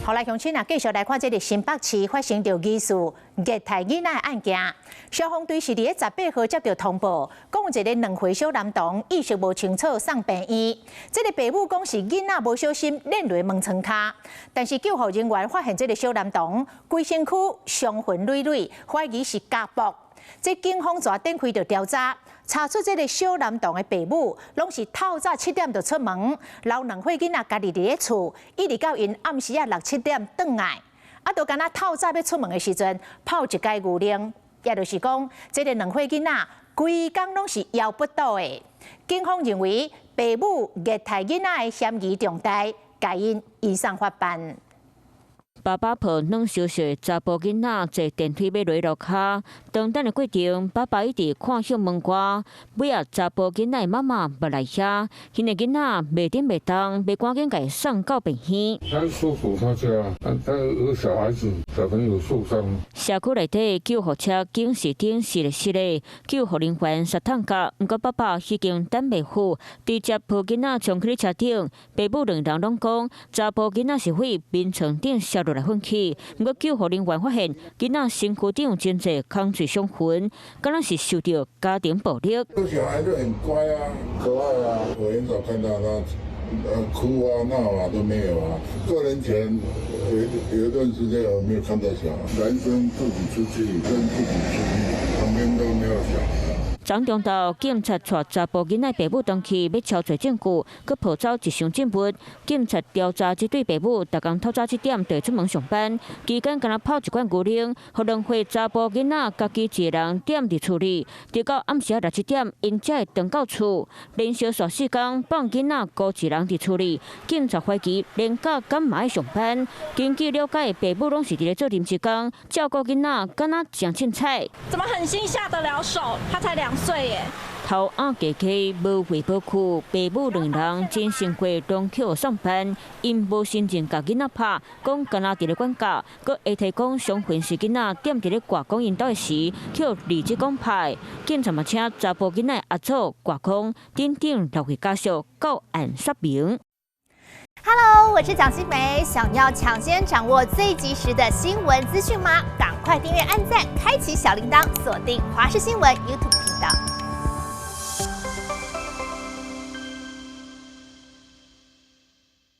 后来乡亲啊，继续来看这个新北市发生着疑似虐待囡仔的案件。消防队是伫18号接到通报，讲有一个2岁小男童意识无清楚送病院。这个爸母讲是囡仔无小心扔落门床骹，但是救护人员发现这个小男童规身躯伤痕累累，怀疑是家暴。这警方就展开着调查。 查出这个小男童的爸母，拢是透早7点就出门，留2岁囡仔家己伫咧厝，一直到因暗时6、7点转来，就敢若透早要出门的时阵，泡一介牛奶，也就是讲，这个2岁囡仔规工拢是枵不倒的。警方认为爸母虐待囡仔的嫌疑重大，该因移送法办。 爸爸抱软小小查甫囡仔坐电梯要落骹，长等的过程，爸爸一直看向门外。尾仔查甫囡仔的妈妈要来遐，迄个囡仔袂顶袂动，要赶紧给送到病院。他叔叔他家，他有小孩子，小朋友受伤。社区内底救护车警示灯熄咧，救护人员杀探甲，毋过爸爸已经等袂赴，直接抱囡仔冲去车顶。爸母2人拢讲，查甫囡仔是为眠床顶摔落来昏去。毋过救护人员发现，囡仔身躯顶有真侪空碎伤痕，敢若是受到家庭暴力。这小孩就很乖啊，可爱啊，我很少看到他。 哭啊闹啊都没有啊。过年前有一段时间我没有看到小孩，男生自己出去跟自己出去，旁边都没有小孩。 昨中昼，警察带查甫囡仔爸母登去要敲罪证据，佮抱走一箱证物。警察调查这对爸母，逐工透早7点就出门上班，期间敢若泡一罐牛奶，互2岁查甫囡仔家己一个人踮伫厝里，直到暗时6、7点，因才会回到厝。连续3、4天放囡仔孤一人伫厝里，警察怀疑连假敢嘛爱上班。根据了解，爸母拢是伫咧做临时工，照顾囡仔敢若真凊彩。怎么狠心下得了手？他才2岁耶。 头暗家家无回报区，爸母2人真辛苦拢去上班，因无心情甲囡仔拍，讲敢若伫咧管教，佮下提讲伤痕是囡仔踮伫咧挂讲因兜的时，去立即讲拍。警察嘛请查甫囡仔阿祖、挂讲等6位家属到案说明。 Hello， 我是蒋欣梅。想要抢先掌握最及时的新闻资讯吗？赶快订阅、按赞、开启小铃铛，锁定华视新闻 YouTube 频道。